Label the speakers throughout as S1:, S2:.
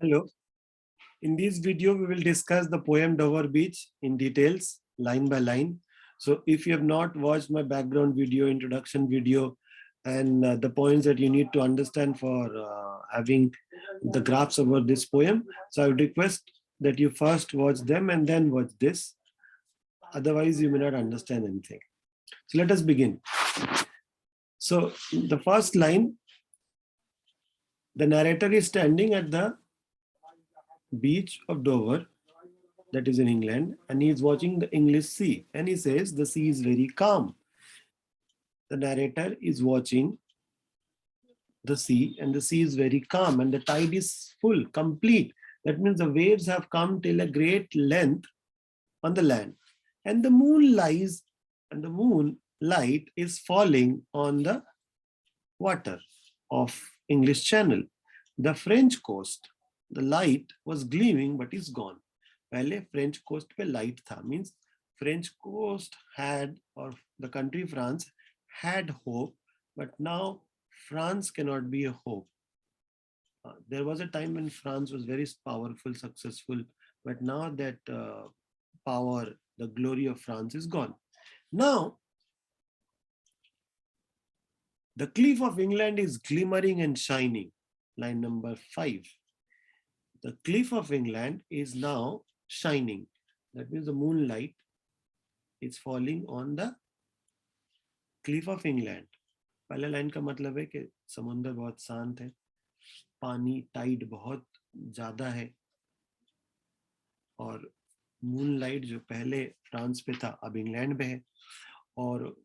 S1: Hello. In this video, we will discuss the poem Dover Beach in details, line by line. So if you have not watched my background video, introduction video, and the points that you need to understand for having the graphs about this poem, so I would request that you first watch them and then watch this. Otherwise, you may not understand anything. So let us begin. So the first line, the narrator is standing at the beach of Dover, that is in England, and he is watching the English sea, and he says the sea is very calm. The narrator is watching the sea, and the sea is very calm, and the tide is full, complete. That means the waves have come till a great length on the land, and the moon lies, and the moonlight is falling on the water of English Channel. The French coast, the light was gleaming, but is gone. पहले French coast पे light था, means French coast had, or the country France had hope, but now France cannot be a hope. There was a time when France was very powerful, successful, but now that power, the glory of France is gone. Now the cliff of England is glimmering and shining. Line number 5. The cliff of England is now shining. That means the moonlight is falling on the cliff of England. पहले line का मतलब है कि समुद्र बहुत शांत है, पानी टाइड बहुत ज्यादा है, और मूनलाइट जो पहले फ्रांस पे था अब इंग्लैंड पे है, और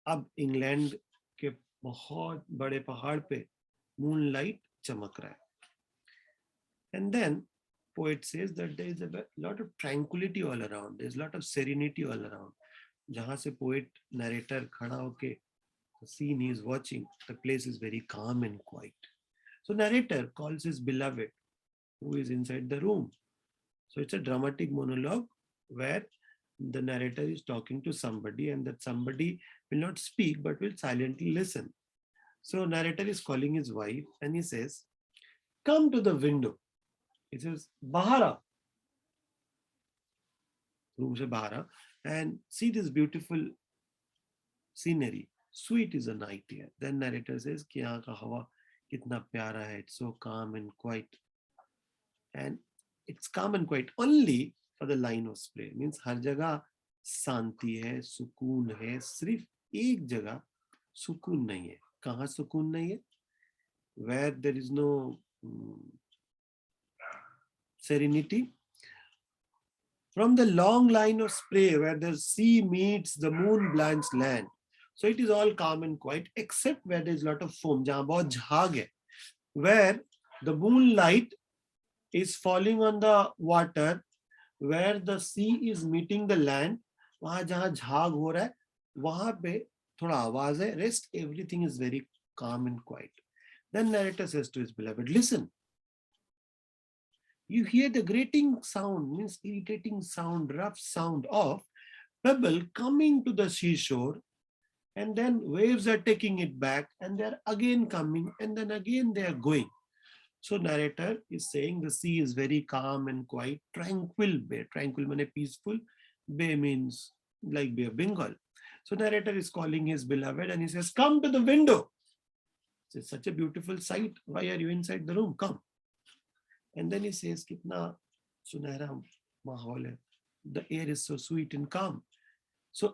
S1: अब इंग्लैंड के बहुत बड़े पहाड़ पे मूनलाइट चमक रहा है. And then poet says that there is a lot of tranquility all around. There is a lot of serenity all around. जहाँ से poet narrator खड़ा होके the scene he is watching, the place is very calm and quiet. So narrator calls his beloved who is inside the room. So it's a dramatic monologue where the narrator is talking to somebody, and that somebody will not speak but will silently listen. So narrator is calling his wife and he says, "Come to the window." He says, "Bahara," room se bahara, and see this beautiful scenery. Sweet is a night here. Then narrator says, "Ki yahan ka hawa kitna pyara hai. It's so calm and quiet." And it's calm and quiet only for the line of spray. Means हर जगह शांति है, सुकून है, सिर्फ एक जगह सुकून नहीं है. कहाँ सुकून नहीं है? Where there is no serenity. From the long line of spray where the sea meets the moon-blanched land. So it is all calm and quiet except where there is a lot of foam, जहाँ बहुत झाग है, where the moonlight is falling on the water, where the sea is meeting the land. वहाँ जहाँ झाग हो रहा है वहाँ पे थोड़ा आवाज है. Rest everything is very calm and quiet. Then narrator says to his beloved, "Listen. You hear the grating sound," means irritating sound, rough sound of pebble coming to the seashore, and then waves are taking it back, and they're again coming, and then again they are going. So narrator is saying the sea is very calm and quiet, tranquil bay. Tranquil means peaceful. Bay means like Bay of Bengal. So narrator is calling his beloved and he says, "Come to the window. It's such a beautiful sight. Why are you inside the room? Come." And then he says, "Kitna sunehra mahol hai. The air is so sweet and calm." So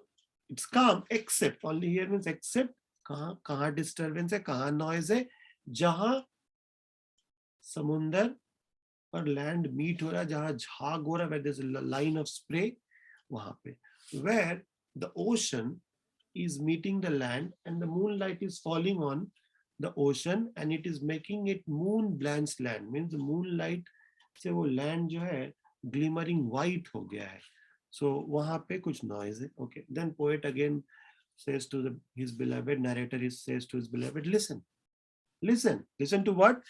S1: it's calm except, only here means except, kahan disturbance hai, kahan noise hai, jahan समुंदर और land meet हो रहा है, जहां झाग हो रहा है, where there's a line of spray, वहां पे, where the ocean is meeting the land and the moonlight is falling on the ocean and it is making it moon blanched land. Means the moonlight से वो land जो है glimmering white हो गया है. So वहां पे कुछ noise है. Okay. Then poet again says to his beloved, narrator says to his beloved, "Listen. Listen. Listen to what?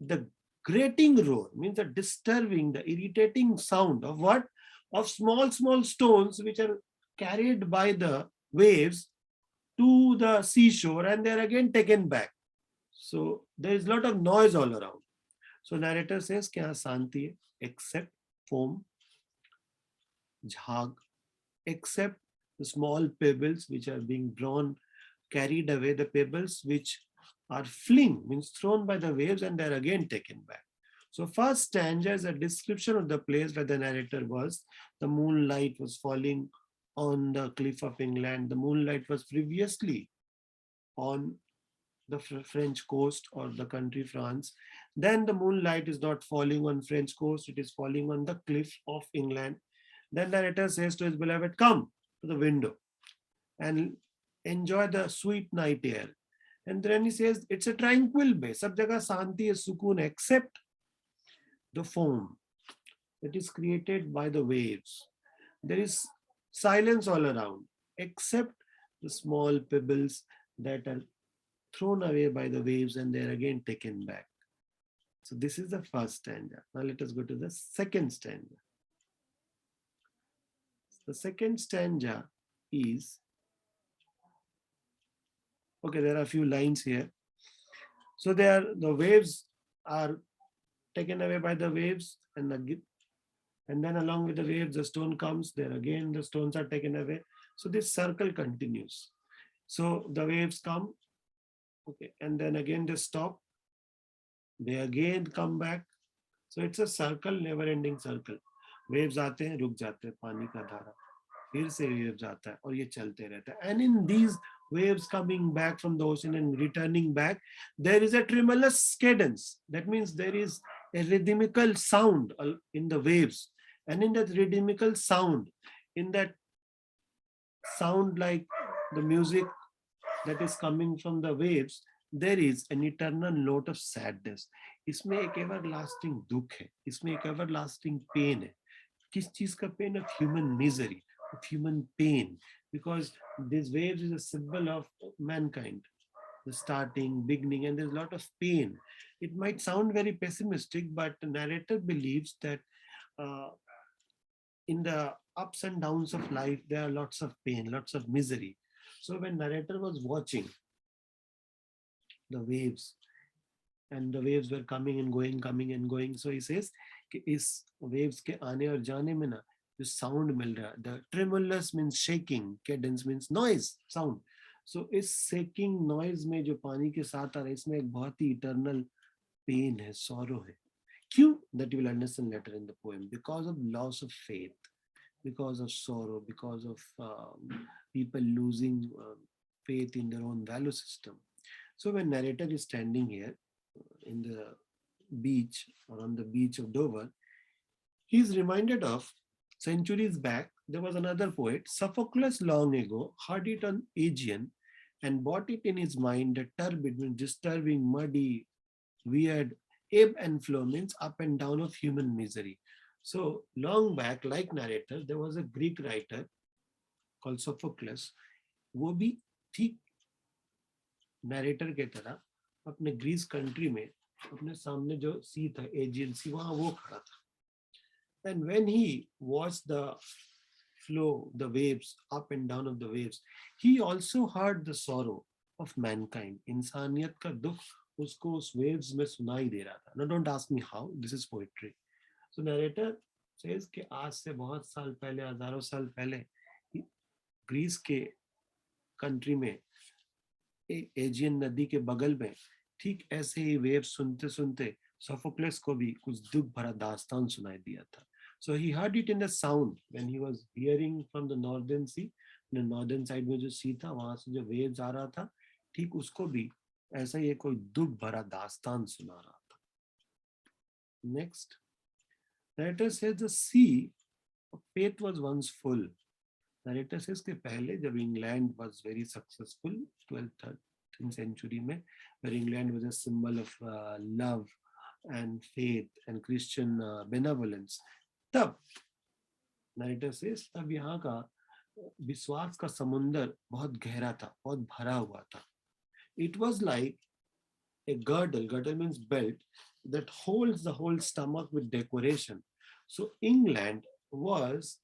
S1: The grating roar," means the disturbing, the irritating sound of what? Of small stones which are carried by the waves to the seashore and they're again taken back. So there is a lot of noise all around. So narrator says कि हाँ शांति है, except foam, झाग, except the small pebbles which are being drawn, carried away, the pebbles which are fling, means thrown by the waves and they're again taken back. So first stanza is a description of the place where the narrator was. The moonlight was falling on the cliff of England. The moonlight was previously on the French coast or the country France. Then the moonlight is not falling on French coast, it is falling on the cliff of England. Then the narrator says to his beloved, come to the window and enjoy the sweet night air. And then he says, it's a tranquil bay. Sab jagah shanti hai, sukoon hai, except the foam that is created by the waves. There is silence all around, except the small pebbles that are thrown away by the waves and they're again taken back. So this is the first stanza. Now let us go to the second stanza. The second stanza is, okay, there are a few lines here. So the waves are taken away by the waves, and then along with the waves, the stone comes, there again the stones are taken away. So this circle continues. So the waves come, okay, and then again they stop, they again come back. So it's a circle, never ending circle. Waves आते हैं, रुक जाते हैं, पानी का धारा, फिर से waves आता है और ये चलते रहता है. And in these waves coming back from the ocean and returning back, there is a tremulous cadence. That means there is a rhythmical sound in the waves. And in that rhythmical sound, in that sound like the music that is coming from the waves, there is an eternal note of sadness. इसमें एक everlasting दुख है, इसमें एक everlasting pain है. किस चीज का pain? Of human misery, of human pain, because these waves is a symbol of mankind, the starting, beginning, and there's a lot of pain. It might sound very pessimistic, but the narrator believes that in the ups and downs of life, there are lots of pain, lots of misery. So when narrator was watching the waves, and the waves were coming and going, so he says कि इस waves के आने और जाने में ना जो sound मिल रहा है, the tremulous means shaking, cadence means noise, sound. So इस shaking noise में जो पानी के साथ आ रहा है, इसमें एक बहुत ही eternal pain है, sorrow है. क्यों? That you will understand later in the poem. Because of loss of faith, because of sorrow, because of people losing faith in their own value system. So when narrator is standing here in the beach or on the beach of Dover, he is reminded of centuries back, there was another poet, Sophocles long ago, heard it on Aegean and brought it in his mind, the turbid, disturbing, muddy, weird, ebb and flow means up and down of human misery. So long back, like narrator, there was a Greek writer called Sophocles. वो भी ठीक narrator के तरह अपने Greece country में अपने सामने जो सी था, एजियन सी, वहां वो खड़ा था. And when he watched the flow, the waves, up and down of the waves, he also heard the sorrow of mankind. इंसानियत का दुख उसको उस waves में सुनाई दे रहा था. Now don't ask me how, this is poetry. So narrator says कि आज से बहुत साल पहले, हजारों साल पहले, ग्रीस के कंट्री में एजियन नदी के बगल में ठीक ऐसे ही वेव्स सुनते सुनते सोफोक्लेस को भी कुछ दुख भरा दास्तान सुनाई दिया था. So he heard it in the sound when he was hearing from the northern sea. The northern side में जो सी था, वहां से जो waves आ रहा था, ठीक उसको भी ऐसा ही कोई दुख भरा दास्तान सुना रहा था. Next, narrator says the sea of faith was once full. Narrator says कि पहले जब England was very successful, 12th, 13th century में, where England was a symbol of love and faith and Christian benevolence, तब narrator says तब यहाँ का विश्वास का समुंदर बहुत गहरा था, बहुत भरा हुआ था. It was like a girdle means belt, that holds the whole stomach with decoration. So England was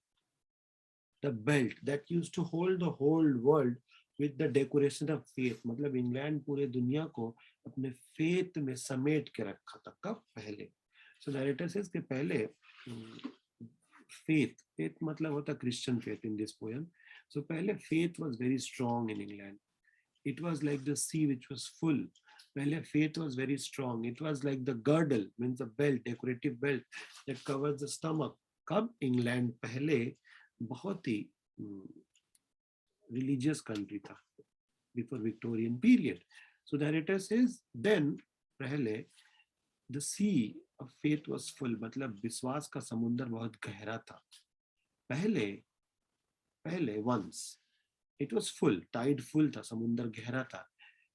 S1: the belt that used to hold the whole world with the decoration of faith. मतलब England पूरे दुनिया को अपने faith में समेट के रखा था. कब? पहले. So narrator says कि पहले faith मतलब होता Christian faith in this poem. So पहले faith was very strong in England. It was like the sea which was full. पहले faith was very strong. It was like the girdle, means a belt, decorative belt that covers the stomach. कब England पहले बहुत ही religious country था before Victorian period. So the narrator says then पहले the sea of faith was full, मतलब विश्वास का समुंदर बहुत गहरा था. पहले once it was full, tide full था, समुंदर गहरा था.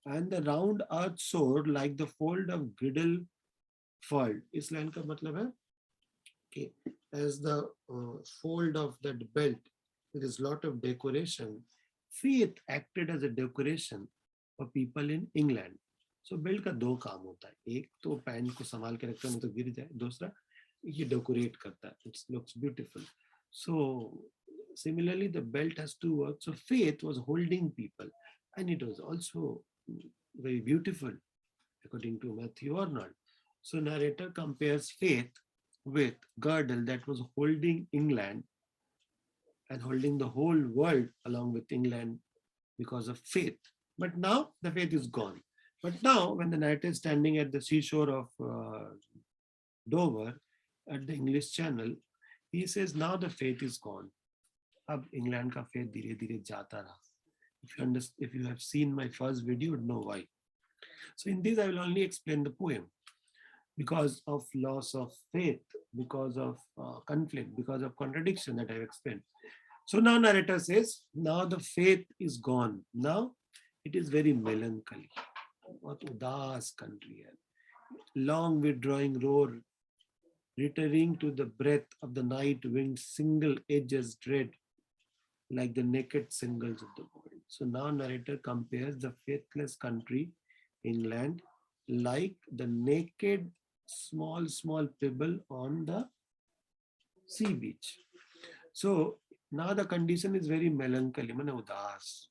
S1: And the round earth soared like the fold of griddle furled. इस लाइन का मतलब है कि as the fold of that belt, there is lot of decoration. Faith acted as a decoration for people in England. So belt का दो काम होता है, एक तो पैंट को संभाल के रखता है नहीं तो गिर जाए, दूसरा ये डेकोरेट करता है, it looks beautiful. So similarly the belt has two works. So faith was holding people and it was also very beautiful according to Matthew Arnold. So narrator compares faith with girdle that was holding England and holding the whole world along with England because of faith. But now the faith is gone. But now when the narrator is standing at the seashore of Dover at the English Channel, he says now the faith is gone. अब England का faith धीरे धीरे जाता रहा. If you have seen my first video, you would know why. So in this I will only explain the poem. Because of loss of faith, because of conflict, because of contradiction that I have explained. So now narrator says, now the faith is gone. Now it is very melancholy. What udas country hai. Long withdrawing roar, returning to the breath of the night wind, single edges dread, like the naked singles of the world. So now narrator compares the faithless country, England, like the naked small pebble on the sea beach. So now the condition is very melancholy, mane udas.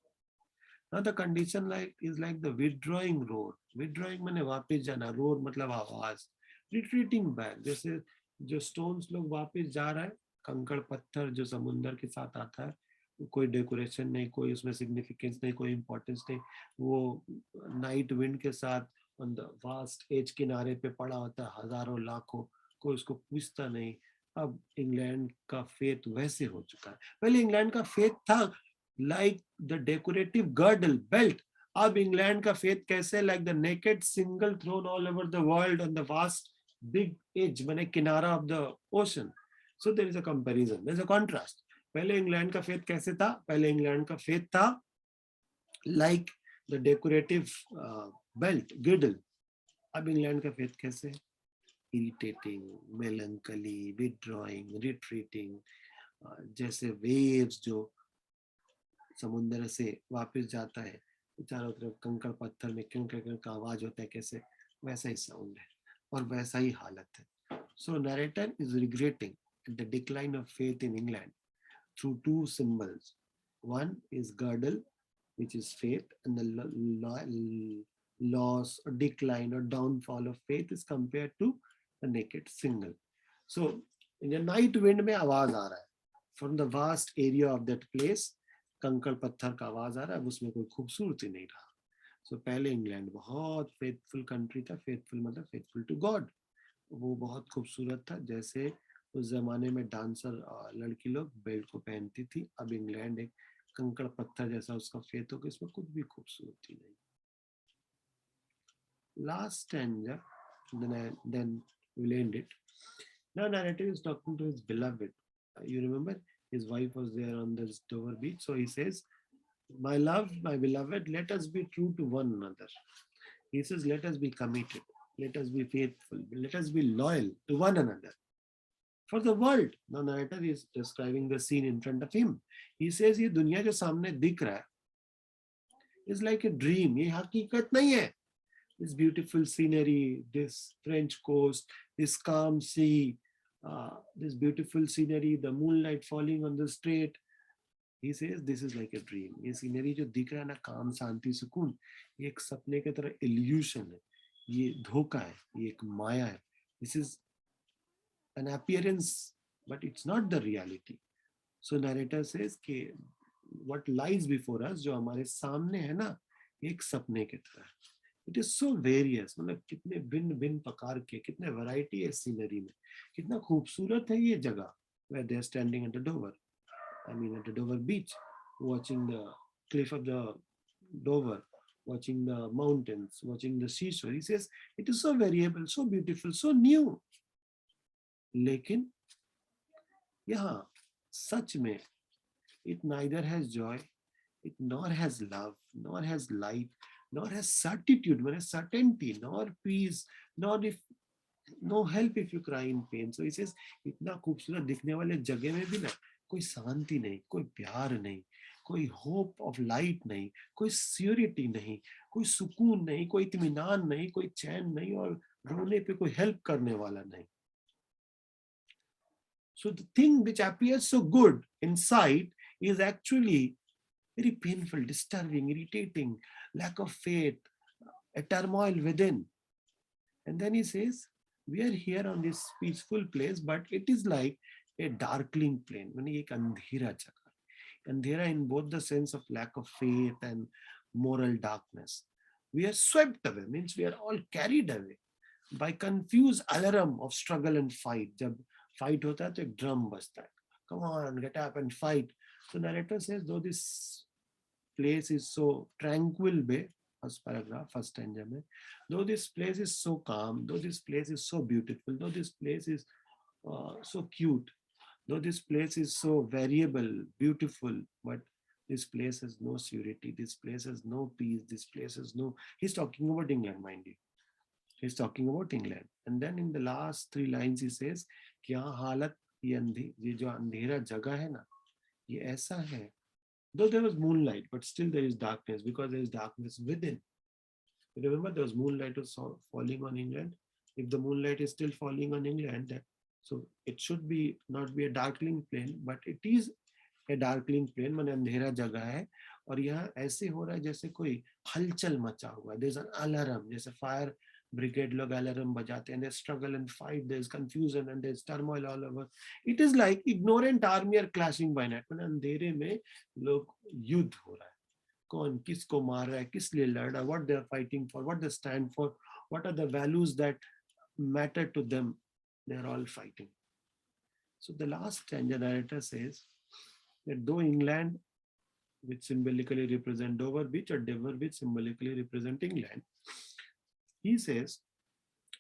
S1: Now the condition is like the withdrawing roar. Withdrawing mane वापस जाना, roar मतलब आवाज. Retreating back, जैसे जो stones लोग वापस जा रहा है, कंकड़ पत्थर जो समुंदर के साथ आता है, कोई डेकोरेशन नहीं, कोई उसमें सिग्निफिकेंस नहीं, कोई इंपॉर्टेंस नहीं, वो नाइट विंड के साथ ऑन द वास्ट एज किनारे पे पड़ा होता है, हजारों लाखों, कोई उसको पूछता नहीं. अब इंग्लैंड का फेथ वैसे हो चुका है. पहले इंग्लैंड का फेथ था like the decorative girdle belt. अब इंग्लैंड का फेथ कैसे, like the naked single thrown all over the world on the vast big edge, माने किनारा of the ocean. So there is a comparison, there is a contrast. पहले England का faith कैसे था? पहले इंग्लैंड का फेथ था like the decorative belt girdle. अब इंग्लैंड का फेथ कैसे? इरिटेटिंग, मेलंकली, विथड्रॉइंग, रिट्रीटिंग, जैसे वेव्स जो समुद्र से वापस जाता है, चारों तरफ कंकड़ पत्थर में क्यों का आवाज होता है, कैसे वैसा ही साउंड है और वैसा ही हालत है. So narrator is regretting the decline of faith in England through two symbols. One is girdle, which is faith, and the loss or decline or downfall of faith is compared to the naked single. So in the night wind में आवाज आ रहा है from the vast area of that place. कंकड़ पत्थर का आवाज आ रहा है, उसमें कोई खूबसूरती नहीं रहा. So पहले इंग्लैंड बहुत फेथफुल कंट्री था. फेथफुल मतलब फेथफुल टू गॉड. वो बहुत खूबसूरत था, जैसे उस जमाने में डांसर लड़की लोग बेल्ट को पहनती थी. अब इंग्लैंड एक कंकड़ पत्थर जैसा उसका फेथ हो, इसमें कुछ भी खूबसूरती नहीं. Last stanza, then we'll end it. Now narrator is talking to his beloved. You remember his wife was there on this Dover beach. So he says, my love, my beloved, let us be true to one another. He says, let us be committed. Let us be faithful. Let us be loyal to one another. For the world. Now narrator is describing the scene in front of him. He says, ये दुनिया जो सामने दिख रहा है is like a dream. ये हकीकत नहीं है. This beautiful scenery, this French coast, this calm sea, this beautiful scenery, the moonlight falling on the strait. He says this is like a dream. ये scenery जो दिख रहा है ना, काम शांति सुकून, ये एक सपने की तरह illusion है. ये धोखा है, ये एक माया है. This is an appearance, but it's not the reality. So narrator says कि what lies before us, जो हमारे सामने है ना, एक सपने की तरह. It is so various, मतलब कितने भिन्न भिन्न प्रकार के, कितने वैरायटी है सीनरी में, कितना खूबसूरत है ये जगह. Where they are standing at the Dover, I mean at the Dover beach, watching the cliff of the Dover, watching the mountains, watching the seashore. He says it is so variable, so beautiful, so new. लेकिन यहाँ सच में it neither has joy, it nor has love, nor has light, nor has certitude, nor has certainty, nor peace, nor if no help if you cry in pain. So he says इतना खूबसूरत दिखने वाले जगह में भी ना कोई शांति नहीं, कोई प्यार नहीं, कोई होप ऑफ लाइट नहीं, कोई सियोरिटी नहीं, कोई सुकून नहीं, कोई इत्मीनान नहीं, कोई चैन नहीं, और रोने पे कोई हेल्प करने वाला नहीं. So the thing which appears so good inside is actually very painful, disturbing, irritating, lack of faith, a turmoil within. And then he says, we are here on this peaceful place, but it is like a darkling plain. यानी एक अंधेरा जगह. Andhera in both the sense of lack of faith and moral darkness. We are swept away, means we are all carried away by confused alarm of struggle and fight. जब fight होता है तो एक drum बजता है. Come on, get up and fight. So narrator says, though this place is so tranquil bay, first paragraph, first stanza में, though this place is so calm, though this place is so beautiful, though this place is so cute, though this place is so variable, beautiful, but this place has no surety, this place has no peace, this place has no. He's talking about England, mind you. He's talking about England. And then in the last 3 lines he says कि यहाँ हालत ये जो अंधेरा जगह है ना, ये ऐसा है. Though there was moonlight, but still there is darkness, because there is darkness within. Remember, there was moonlight was falling on England. If the moonlight is still falling on England, so it should be not be a darkling plain, but it is a darkling plain. माने अंधेरा जगह है, और यहाँ ऐसे हो रहा है जैसे कोई हलचल मचा हुआ है. There's an alarm, जैसे fire brigade लोग alarm बजाते हैं. They struggle and fight. There's confusion and there's turmoil all over. It is like ignorant army are clashing by night. माने अंधेरे में लोग युद्ध हो रहा है. कौन किसको मार रहा है, किस लिए लड़ रहा है, what they are fighting for, what they stand for, what are the values that matter to them. They are all fighting. So the last stanza narrator says that though England, which symbolically represent Dover Beach, or Dover Beach symbolically represent England, he says,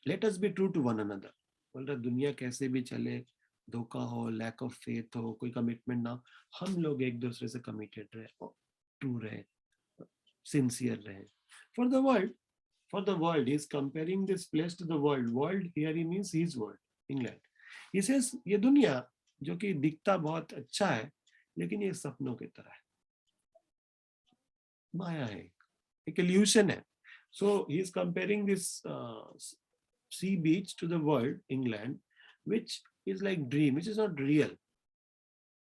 S1: let us be true to one another. बोल रहा दुनिया कैसे भी चले, धोखा हो, lack of faith हो, कोई commitment ना, हम लोग एक दूसरे से committed रहे, true रहे, sincere रहे. For the world, he is comparing this place to the world. World here he means his world, England. He says ये दुनिया जो कि दिखता बहुत अच्छा है, लेकिन ये सपनों की तरह है, माया है, एक illusion है. So he is comparing this sea beach to the world, England, which is like dream, which is not real.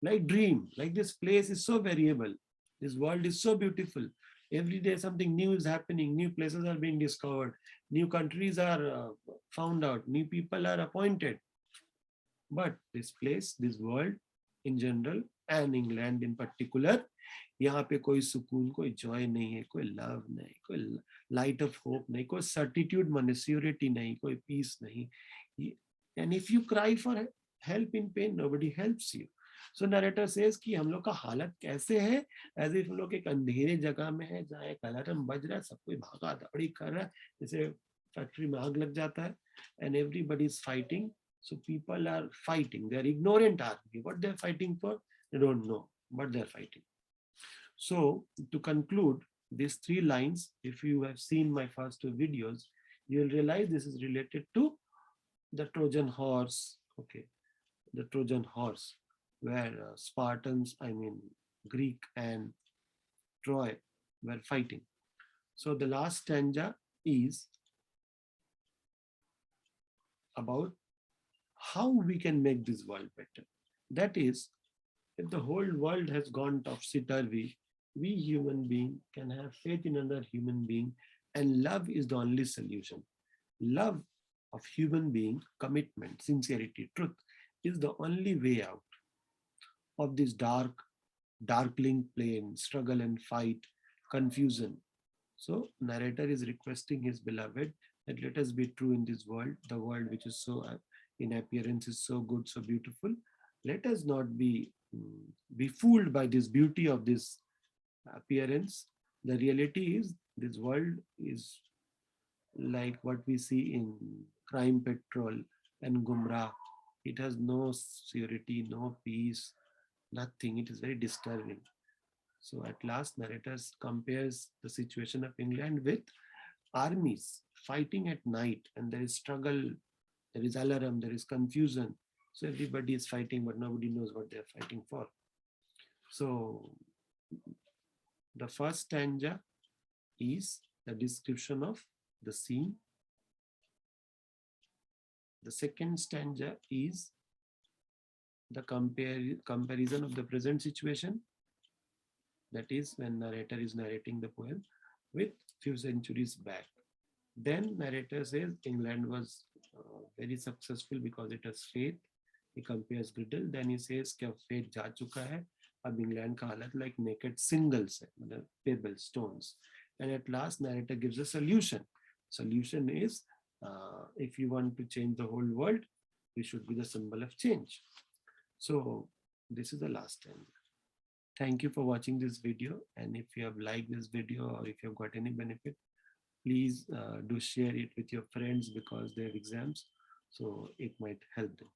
S1: Like dream, like this place is so variable. This world is so beautiful. Every day something new is happening. New places are being discovered. New countries are found out. New people are appointed. But this place, this world in general, and England in particular, यहाँ पे कोई सुकून, कोई Joy नहीं है, कोई love नहीं, कोई लाइट ऑफ होप नहीं, कोई सर्टिट्यूड माने सियोरिटी नहीं, कोई पीस नहीं. And if you cry for help in pen, nobody helps you. So narrator says कि हम लोग का हालत कैसे है, एज इफ हम लोग एक अंधेरे जगह में है जहाँ एक अलार्म बज रहा है, सब कोई भागा दौड़ी कर रहा है, जैसे फैक्ट्री में आग लग जाता है, and everybody is fighting. So people are fighting. They are ignorant army. What they are fighting for, they don't know, but they are fighting. So to conclude these 3 lines, if you have seen my first 2 videos, you will realize this is related to the Trojan horse. Okay, the Trojan horse, where Spartans, I mean Greek and Troy were fighting. So the last stanza is about how we can make this world better. That is, if the whole world has gone topsy-turvy, we human being can have faith in another human being, and love is the only solution. Love of human being, commitment, sincerity, truth is the only way out of this darkling plane, struggle and fight, confusion. So narrator is requesting his beloved that let us be true in this world, the world which is so in appearance is so good, so beautiful. Let us not be fooled by this beauty of this appearance. The reality is this world is like what we see in Crime Patrol and Gumrah. It has no security, no peace, nothing. It is very disturbing. So at last, narrators compares the situation of England with armies fighting at night, and there is struggle, there is alarm, there is confusion. So everybody is fighting, but nobody knows what they are fighting for. So the first stanza is the description of the scene. The second stanza is the comparison of the present situation. That is when narrator is narrating the poem with few centuries back. Then narrator says England was very successful because it has faith. He compares Griddle. Then he says कि अब faith जा चुका है. अब England का हालत like naked singles है, pebbles, stones. And at last narrator gives a solution. Solution is if you want to change the whole world, we should be the symbol of change. So this is the last stanza. Thank you for watching this video. And if you have liked this video or if you have got any benefit, please do share it with your friends because they have exams. So it might help them.